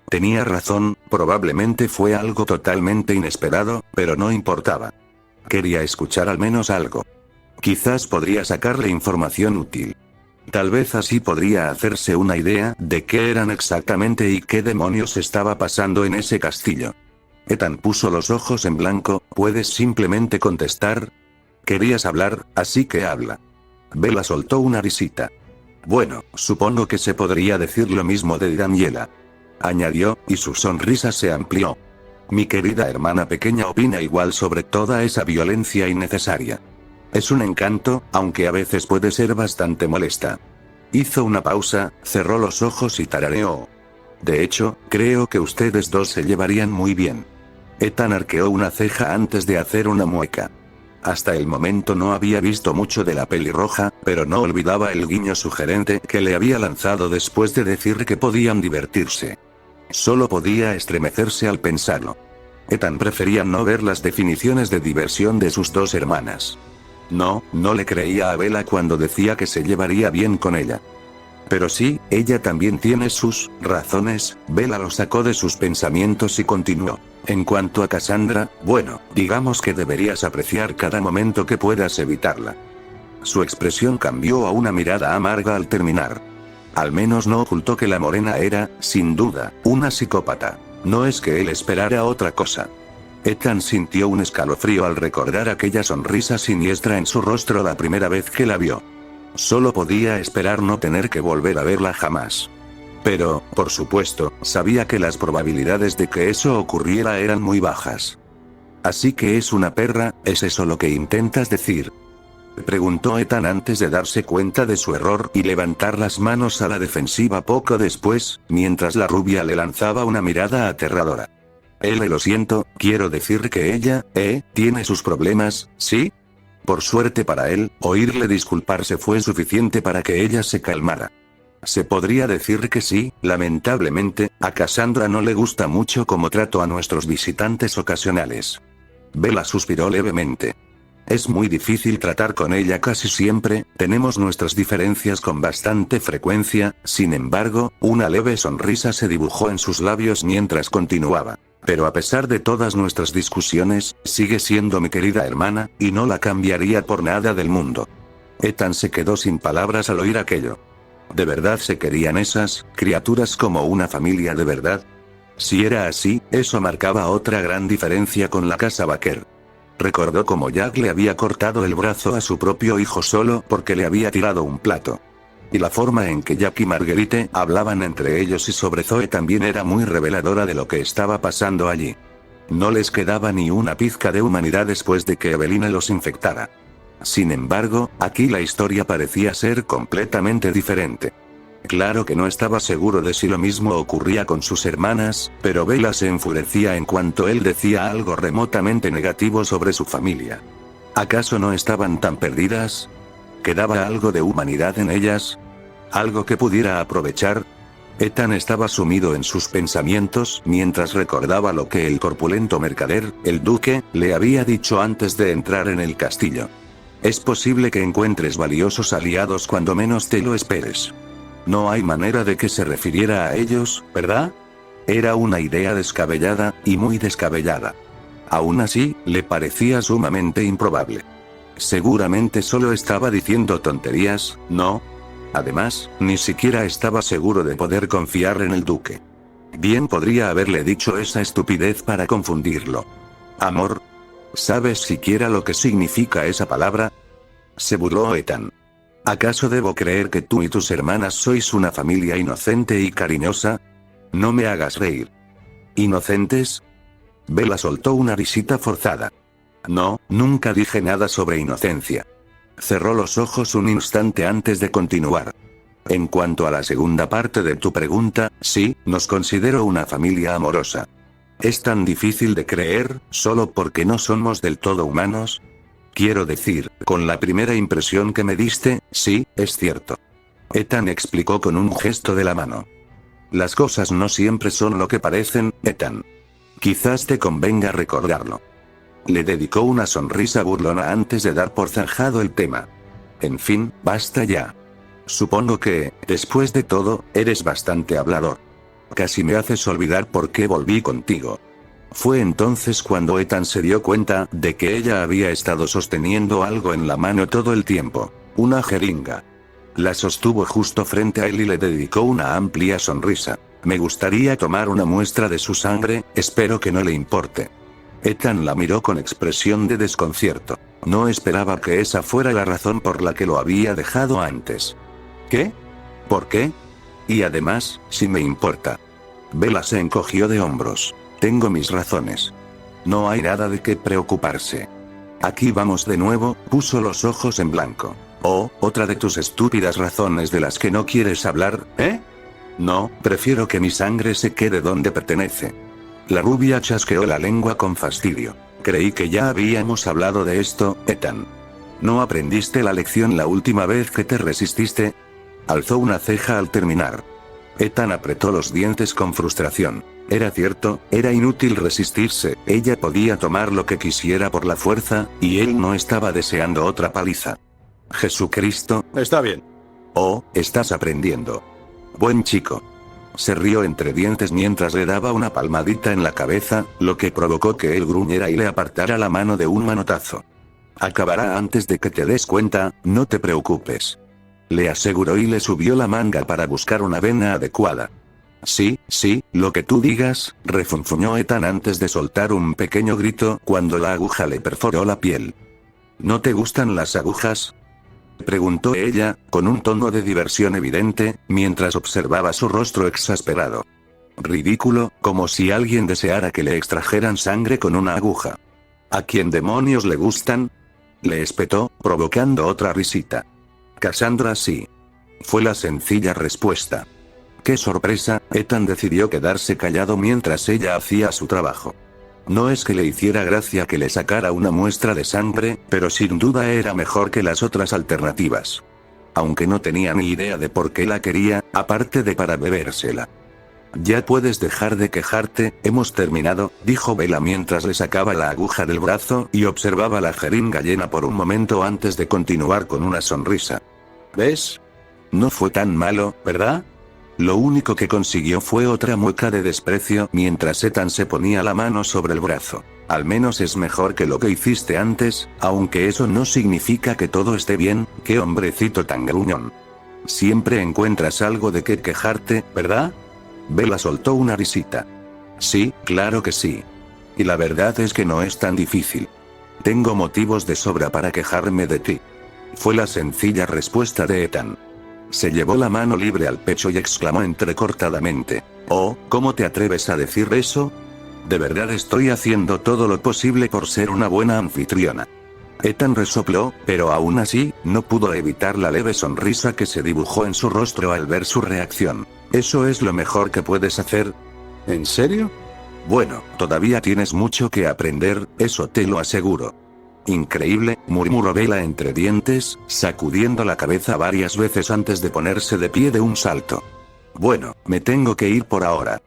Tenía razón, probablemente fue algo totalmente inesperado, pero no importaba. Quería escuchar al menos algo. Quizás podría sacarle información útil. Tal vez así podría hacerse una idea de qué eran exactamente y qué demonios estaba pasando en ese castillo. Ethan puso los ojos en blanco. ¿Puedes simplemente contestar? Querías hablar, así que habla. Bella soltó una risita. Bueno, supongo que se podría decir lo mismo de Daniela. Añadió, y su sonrisa se amplió. Mi querida hermana pequeña opina igual sobre toda esa violencia innecesaria. Es un encanto, aunque a veces puede ser bastante molesta. Hizo una pausa, cerró los ojos y tarareó. De hecho, creo que ustedes dos se llevarían muy bien. Ethan arqueó una ceja antes de hacer una mueca. Hasta el momento no había visto mucho de la pelirroja, pero no olvidaba el guiño sugerente que le había lanzado después de decir que podían divertirse. Solo podía estremecerse al pensarlo. Ethan prefería no ver las definiciones de diversión de sus dos hermanas. No le creía a Bella cuando decía que se llevaría bien con ella. Pero sí, ella también tiene sus razones. Bella lo sacó de sus pensamientos y continuó. En cuanto a Cassandra, bueno, digamos que deberías apreciar cada momento que puedas evitarla. Su expresión cambió a una mirada amarga al terminar. Al menos no ocultó que la morena era, sin duda, una psicópata. No es que él esperara otra cosa. Ethan sintió un escalofrío al recordar aquella sonrisa siniestra en su rostro la primera vez que la vio. Solo podía esperar no tener que volver a verla jamás. Pero, por supuesto, sabía que las probabilidades de que eso ocurriera eran muy bajas. Así que es una perra, ¿es eso lo que intentas decir? Preguntó Ethan antes de darse cuenta de su error y levantar las manos a la defensiva poco después, mientras la rubia le lanzaba una mirada aterradora. Lo siento, quiero decir que ella, tiene sus problemas, ¿sí? Por suerte para él, oírle disculparse fue suficiente para que ella se calmara. Se podría decir que sí, lamentablemente, a Cassandra no le gusta mucho cómo trato a nuestros visitantes ocasionales. Bella suspiró levemente. Es muy difícil tratar con ella casi siempre, tenemos nuestras diferencias con bastante frecuencia, sin embargo, una leve sonrisa se dibujó en sus labios mientras continuaba. Pero a pesar de todas nuestras discusiones, sigue siendo mi querida hermana, y no la cambiaría por nada del mundo. Ethan se quedó sin palabras al oír aquello. ¿De verdad se querían esas criaturas como una familia de verdad? Si era así, eso marcaba otra gran diferencia con la casa Baker. Recordó cómo Jack le había cortado el brazo a su propio hijo solo porque le había tirado un plato. Y la forma en que Jack y Marguerite hablaban entre ellos y sobre Zoe también era muy reveladora de lo que estaba pasando allí. No les quedaba ni una pizca de humanidad después de que Evelina los infectara. Sin embargo, aquí la historia parecía ser completamente diferente. Claro que no estaba seguro de si lo mismo ocurría con sus hermanas, pero Bella se enfurecía en cuanto él decía algo remotamente negativo sobre su familia. ¿Acaso no estaban tan perdidas? ¿Quedaba algo de humanidad en ellas? ¿Algo que pudiera aprovechar? Ethan estaba sumido en sus pensamientos mientras recordaba lo que el corpulento mercader, el duque, le había dicho antes de entrar en el castillo. Es posible que encuentres valiosos aliados cuando menos te lo esperes. No hay manera de que se refiriera a ellos, ¿verdad? Era una idea descabellada, y muy descabellada. Aún así, le parecía sumamente improbable. Seguramente solo estaba diciendo tonterías, ¿no? Además, ni siquiera estaba seguro de poder confiar en el duque. Bien podría haberle dicho esa estupidez para confundirlo. Amor. ¿Sabes siquiera lo que significa esa palabra? Se burló Ethan. ¿Acaso debo creer que tú y tus hermanas sois una familia inocente y cariñosa? No me hagas reír. ¿Inocentes? Bella soltó una risita forzada. No, nunca dije nada sobre inocencia. Cerró los ojos un instante antes de continuar. En cuanto a la segunda parte de tu pregunta, sí, nos considero una familia amorosa. ¿Es tan difícil de creer, solo porque no somos del todo humanos? Quiero decir, con la primera impresión que me diste, sí, es cierto. Ethan explicó con un gesto de la mano. Las cosas no siempre son lo que parecen, Ethan. Quizás te convenga recordarlo. Le dedicó una sonrisa burlona antes de dar por zanjado el tema. En fin, basta ya. Supongo que, después de todo, eres bastante hablador. Casi me haces olvidar por qué volví contigo. Fue entonces cuando Ethan se dio cuenta de que ella había estado sosteniendo algo en la mano todo el tiempo. Una jeringa. La sostuvo justo frente a él y le dedicó una amplia sonrisa. Me gustaría tomar una muestra de su sangre, espero que no le importe. Ethan la miró con expresión de desconcierto. No esperaba que esa fuera la razón por la que lo había dejado antes. ¿Qué? ¿Por qué? Y además, si me importa. Bella se encogió de hombros. Tengo mis razones. No hay nada de qué preocuparse. Aquí vamos de nuevo, puso los ojos en blanco. Oh, otra de tus estúpidas razones de las que no quieres hablar, ¿eh? No, prefiero que mi sangre se quede donde pertenece. La rubia chasqueó la lengua con fastidio. Creí que ya habíamos hablado de esto, Ethan. ¿No aprendiste la lección la última vez que te resististe? Alzó una ceja al terminar. Ethan apretó los dientes con frustración. Era cierto, era inútil resistirse, ella podía tomar lo que quisiera por la fuerza, y él no estaba deseando otra paliza. Jesucristo. Está bien. Oh, estás aprendiendo. Buen chico. Se rió entre dientes mientras le daba una palmadita en la cabeza, lo que provocó que él gruñera y le apartara la mano de un manotazo. Acabará antes de que te des cuenta, no te preocupes. Le aseguró y le subió la manga para buscar una vena adecuada. Sí, lo que tú digas, refunfuñó Ethan antes de soltar un pequeño grito cuando la aguja le perforó la piel. ¿No te gustan las agujas?, preguntó ella, con un tono de diversión evidente, mientras observaba su rostro exasperado. Ridículo, como si alguien deseara que le extrajeran sangre con una aguja. ¿A quién demonios le gustan?, le espetó, provocando otra risita. Cassandra sí. Fue la sencilla respuesta. ¡Qué sorpresa! Ethan decidió quedarse callado mientras ella hacía su trabajo. No es que le hiciera gracia que le sacara una muestra de sangre, pero sin duda era mejor que las otras alternativas. Aunque no tenía ni idea de por qué la quería, aparte de para bebérsela. Ya puedes dejar de quejarte, hemos terminado, dijo Bella mientras le sacaba la aguja del brazo y observaba la jeringa llena por un momento antes de continuar con una sonrisa. ¿Ves? No fue tan malo, ¿verdad? Lo único que consiguió fue otra mueca de desprecio mientras Ethan se ponía la mano sobre el brazo. Al menos es mejor que lo que hiciste antes, aunque eso no significa que todo esté bien. Qué hombrecito tan gruñón. Siempre encuentras algo de qué quejarte, ¿verdad? Bella soltó una risita. Sí, claro que sí. Y la verdad es que no es tan difícil. Tengo motivos de sobra para quejarme de ti. Fue la sencilla respuesta de Ethan. Se llevó la mano libre al pecho y exclamó entrecortadamente. Oh, ¿cómo te atreves a decir eso? De verdad estoy haciendo todo lo posible por ser una buena anfitriona. Ethan resopló, pero aún así, no pudo evitar la leve sonrisa que se dibujó en su rostro al ver su reacción. ¿Eso es lo mejor que puedes hacer? ¿En serio? Bueno, todavía tienes mucho que aprender, eso te lo aseguro. Increíble, murmuró Bella entre dientes, sacudiendo la cabeza varias veces antes de ponerse de pie de un salto. Bueno, me tengo que ir por ahora.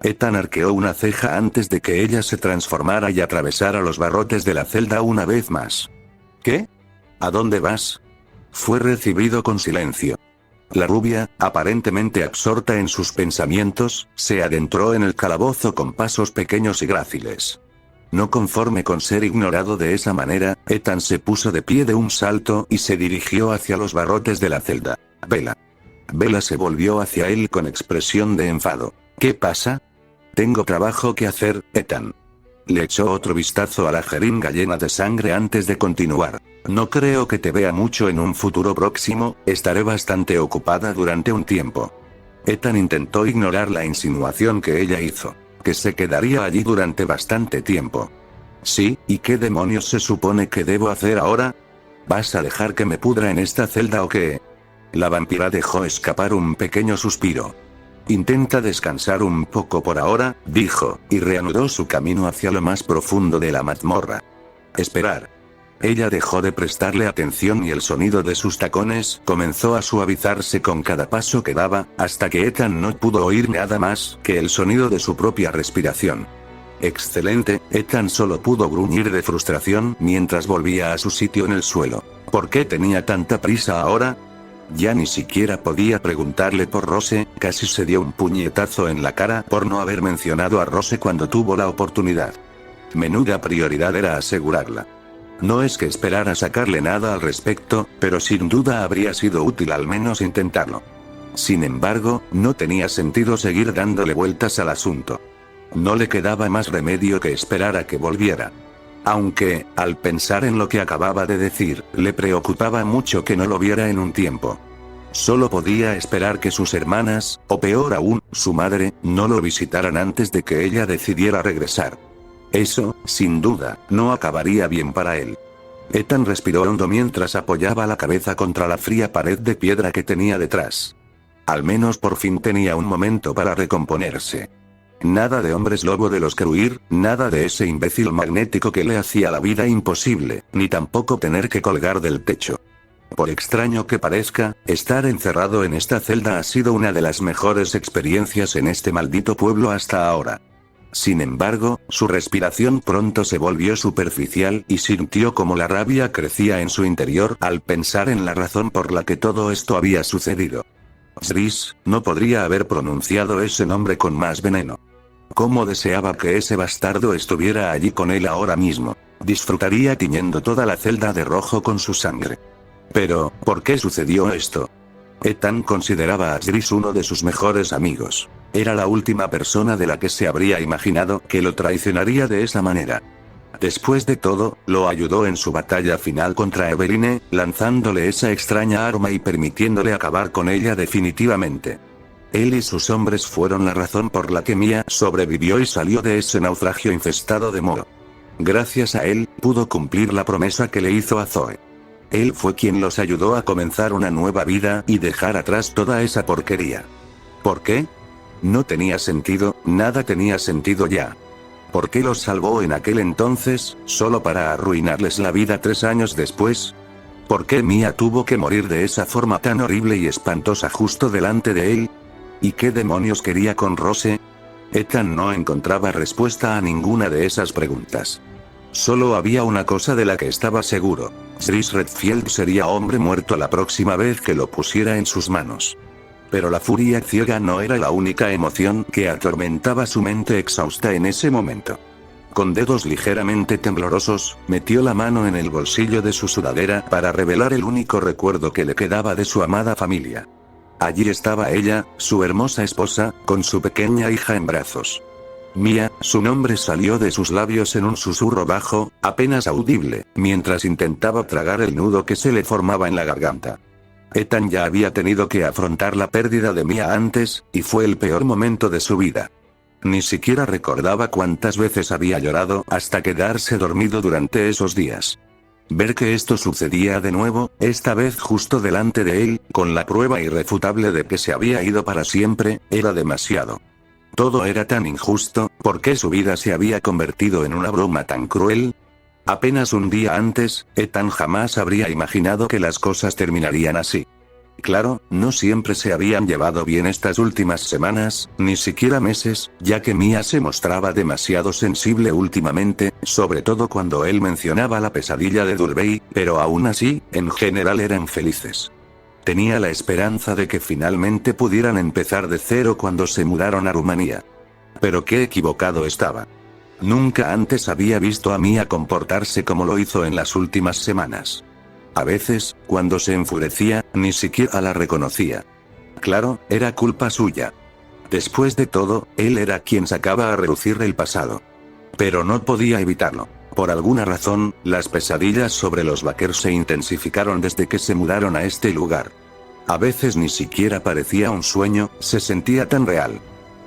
Ethan arqueó una ceja antes de que ella se transformara y atravesara los barrotes de la celda una vez más. ¿Qué? ¿A dónde vas? Fue recibido con silencio. La rubia, aparentemente absorta en sus pensamientos, se adentró en el calabozo con pasos pequeños y gráciles. No conforme con ser ignorado de esa manera, Ethan se puso de pie de un salto y se dirigió hacia los barrotes de la celda. Bella. Bella se volvió hacia él con expresión de enfado. ¿Qué pasa? Tengo trabajo que hacer, Ethan. Le echó otro vistazo a la jeringa llena de sangre antes de continuar. No creo que te vea mucho en un futuro próximo, estaré bastante ocupada durante un tiempo. Ethan intentó ignorar la insinuación que ella hizo. Que se quedaría allí durante bastante tiempo. Sí, ¿y qué demonios se supone que debo hacer ahora? ¿Vas a dejar que me pudra en esta celda o qué? La vampira dejó escapar un pequeño suspiro. Intenta descansar un poco por ahora, dijo, y reanudó su camino hacia lo más profundo de la mazmorra. Esperar. Ella dejó de prestarle atención y el sonido de sus tacones comenzó a suavizarse con cada paso que daba, hasta que Ethan no pudo oír nada más que el sonido de su propia respiración. Excelente, Ethan solo pudo gruñir de frustración mientras volvía a su sitio en el suelo. ¿Por qué tenía tanta prisa ahora? Ya ni siquiera podía preguntarle por Rose, casi se dio un puñetazo en la cara por no haber mencionado a Rose cuando tuvo la oportunidad. Menuda prioridad era asegurarla. No es que esperara sacarle nada al respecto, pero sin duda habría sido útil al menos intentarlo. Sin embargo, no tenía sentido seguir dándole vueltas al asunto. No le quedaba más remedio que esperar a que volviera. Aunque, al pensar en lo que acababa de decir, le preocupaba mucho que no lo viera en un tiempo. Solo podía esperar que sus hermanas, o peor aún, su madre, no lo visitaran antes de que ella decidiera regresar. Eso, sin duda, no acabaría bien para él. Ethan respiró hondo mientras apoyaba la cabeza contra la fría pared de piedra que tenía detrás. Al menos por fin tenía un momento para recomponerse. Nada de hombres lobo de los que huir, nada de ese imbécil magnético que le hacía la vida imposible, ni tampoco tener que colgar del techo. Por extraño que parezca, estar encerrado en esta celda ha sido una de las mejores experiencias en este maldito pueblo hasta ahora. Sin embargo, su respiración pronto se volvió superficial y sintió como la rabia crecía en su interior al pensar en la razón por la que todo esto había sucedido. Zris, no podría haber pronunciado ese nombre con más veneno. Cómo deseaba que ese bastardo estuviera allí con él ahora mismo. Disfrutaría tiñendo toda la celda de rojo con su sangre. Pero, ¿por qué sucedió esto? Ethan consideraba a Zris uno de sus mejores amigos. Era la última persona de la que se habría imaginado que lo traicionaría de esa manera. Después de todo, lo ayudó en su batalla final contra Eveline, lanzándole esa extraña arma y permitiéndole acabar con ella definitivamente. Él y sus hombres fueron la razón por la que Mia sobrevivió y salió de ese naufragio infestado de moho. Gracias a él, pudo cumplir la promesa que le hizo a Zoe. Él fue quien los ayudó a comenzar una nueva vida y dejar atrás toda esa porquería. ¿Por qué? No tenía sentido, nada tenía sentido ya. ¿Por qué los salvó en aquel entonces, solo para arruinarles la vida 3 años después? ¿Por qué Mia tuvo que morir de esa forma tan horrible y espantosa justo delante de él? ¿Y qué demonios quería con Rose? Ethan no encontraba respuesta a ninguna de esas preguntas. Solo había una cosa de la que estaba seguro. Zris Redfield sería hombre muerto la próxima vez que lo pusiera en sus manos. Pero la furia ciega no era la única emoción que atormentaba su mente exhausta en ese momento. Con dedos ligeramente temblorosos, metió la mano en el bolsillo de su sudadera para revelar el único recuerdo que le quedaba de su amada familia. Allí estaba ella, su hermosa esposa, con su pequeña hija en brazos. Mia, su nombre salió de sus labios en un susurro bajo, apenas audible, mientras intentaba tragar el nudo que se le formaba en la garganta. Ethan ya había tenido que afrontar la pérdida de Mia antes, y fue el peor momento de su vida. Ni siquiera recordaba cuántas veces había llorado hasta quedarse dormido durante esos días. Ver que esto sucedía de nuevo, esta vez justo delante de él, con la prueba irrefutable de que se había ido para siempre, era demasiado. Todo era tan injusto, ¿por qué su vida se había convertido en una broma tan cruel? Apenas un día antes, Ethan jamás habría imaginado que las cosas terminarían así. Claro, no siempre se habían llevado bien estas últimas semanas, ni siquiera meses, ya que Mia se mostraba demasiado sensible últimamente, sobre todo cuando él mencionaba la pesadilla de Durbey, pero aún así, en general eran felices. Tenía la esperanza de que finalmente pudieran empezar de cero cuando se mudaron a Rumanía. Pero qué equivocado estaba. Nunca antes había visto a Mia comportarse como lo hizo en las últimas semanas. A veces, cuando se enfurecía, ni siquiera la reconocía. Claro, era culpa suya. Después de todo, él era quien sacaba a relucir el pasado. Pero no podía evitarlo. Por alguna razón, las pesadillas sobre los Baker se intensificaron desde que se mudaron a este lugar. A veces ni siquiera parecía un sueño, se sentía tan real.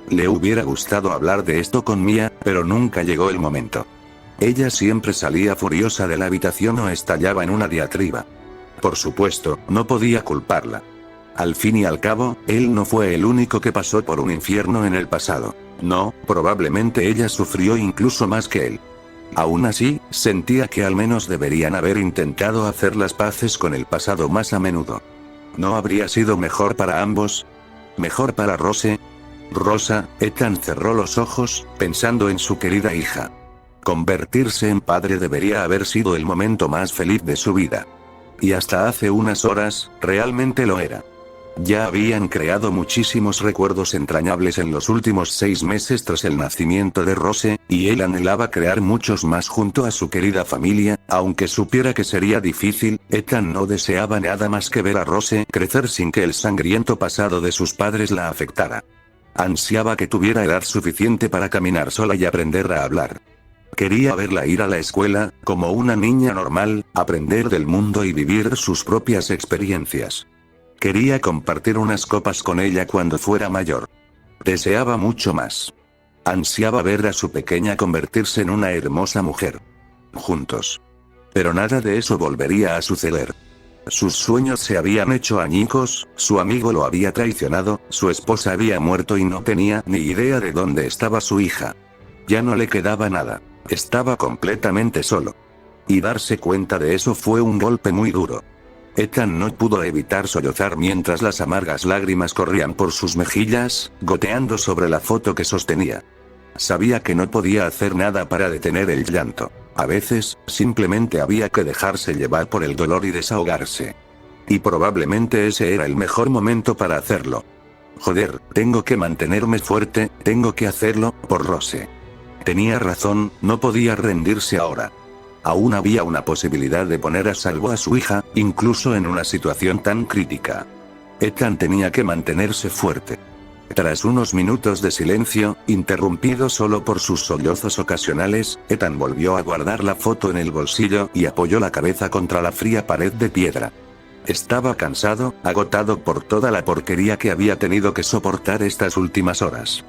Le hubiera gustado hablar de esto con Mia, pero nunca llegó el momento. Ella siempre salía furiosa de la habitación o estallaba en una diatriba. Por supuesto, no podía culparla. Al fin y al cabo, él no fue el único que pasó por un infierno en el pasado. No, probablemente ella sufrió incluso más que él. Aún así, sentía que al menos deberían haber intentado hacer las paces con el pasado más a menudo. ¿No habría sido mejor para ambos? ¿Mejor para Rose? Rosa, Ethan cerró los ojos, pensando en su querida hija. Convertirse en padre debería haber sido el momento más feliz de su vida. Y hasta hace unas horas, realmente lo era. Ya habían creado muchísimos recuerdos entrañables en los últimos 6 meses tras el nacimiento de Rose, y él anhelaba crear muchos más junto a su querida familia, aunque supiera que sería difícil. Ethan no deseaba nada más que ver a Rose crecer sin que el sangriento pasado de sus padres la afectara. Ansiaba que tuviera edad suficiente para caminar sola y aprender a hablar. Quería verla ir a la escuela, como una niña normal, aprender del mundo y vivir sus propias experiencias. Quería compartir unas copas con ella cuando fuera mayor. Deseaba mucho más. Ansiaba ver a su pequeña convertirse en una hermosa mujer. Juntos. Pero nada de eso volvería a suceder. Sus sueños se habían hecho añicos, su amigo lo había traicionado, su esposa había muerto y no tenía ni idea de dónde estaba su hija. Ya no le quedaba nada. Estaba completamente solo. Y darse cuenta de eso fue un golpe muy duro. Ethan no pudo evitar sollozar mientras las amargas lágrimas corrían por sus mejillas, goteando sobre la foto que sostenía. Sabía que no podía hacer nada para detener el llanto. A veces, simplemente había que dejarse llevar por el dolor y desahogarse. Y probablemente ese era el mejor momento para hacerlo. Joder, tengo que mantenerme fuerte, tengo que hacerlo, por Rose. Tenía razón, no podía rendirse ahora. Aún había una posibilidad de poner a salvo a su hija, incluso en una situación tan crítica. Ethan tenía que mantenerse fuerte. Tras unos minutos de silencio, interrumpido solo por sus sollozos ocasionales, Ethan volvió a guardar la foto en el bolsillo y apoyó la cabeza contra la fría pared de piedra. Estaba cansado, agotado por toda la porquería que había tenido que soportar estas últimas horas.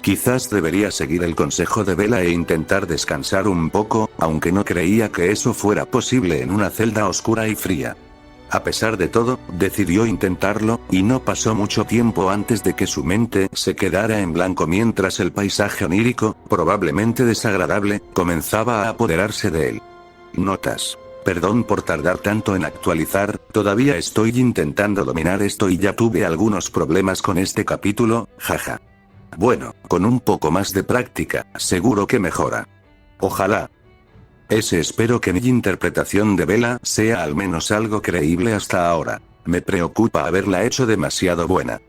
Quizás debería seguir el consejo de Bella e intentar descansar un poco, aunque no creía que eso fuera posible en una celda oscura y fría. A pesar de todo, decidió intentarlo, y no pasó mucho tiempo antes de que su mente se quedara en blanco mientras el paisaje onírico, probablemente desagradable, comenzaba a apoderarse de él. Notas. Perdón por tardar tanto en actualizar, todavía estoy intentando dominar esto y ya tuve algunos problemas con este capítulo, jaja. Bueno, con un poco más de práctica, seguro que mejora. Ojalá. Espero que mi interpretación de Bella sea al menos algo creíble hasta ahora. Me preocupa haberla hecho demasiado buena.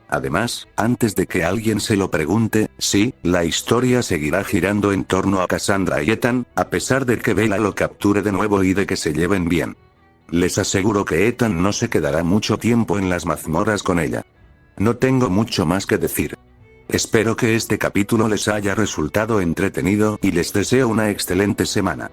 Además, antes de que alguien se lo pregunte, sí, la historia seguirá girando en torno a Cassandra y Ethan, a pesar de que Bella lo capture de nuevo y de que se lleven bien. Les aseguro que Ethan no se quedará mucho tiempo en las mazmorras con ella. No tengo mucho más que decir. Espero que este capítulo les haya resultado entretenido y les deseo una excelente semana.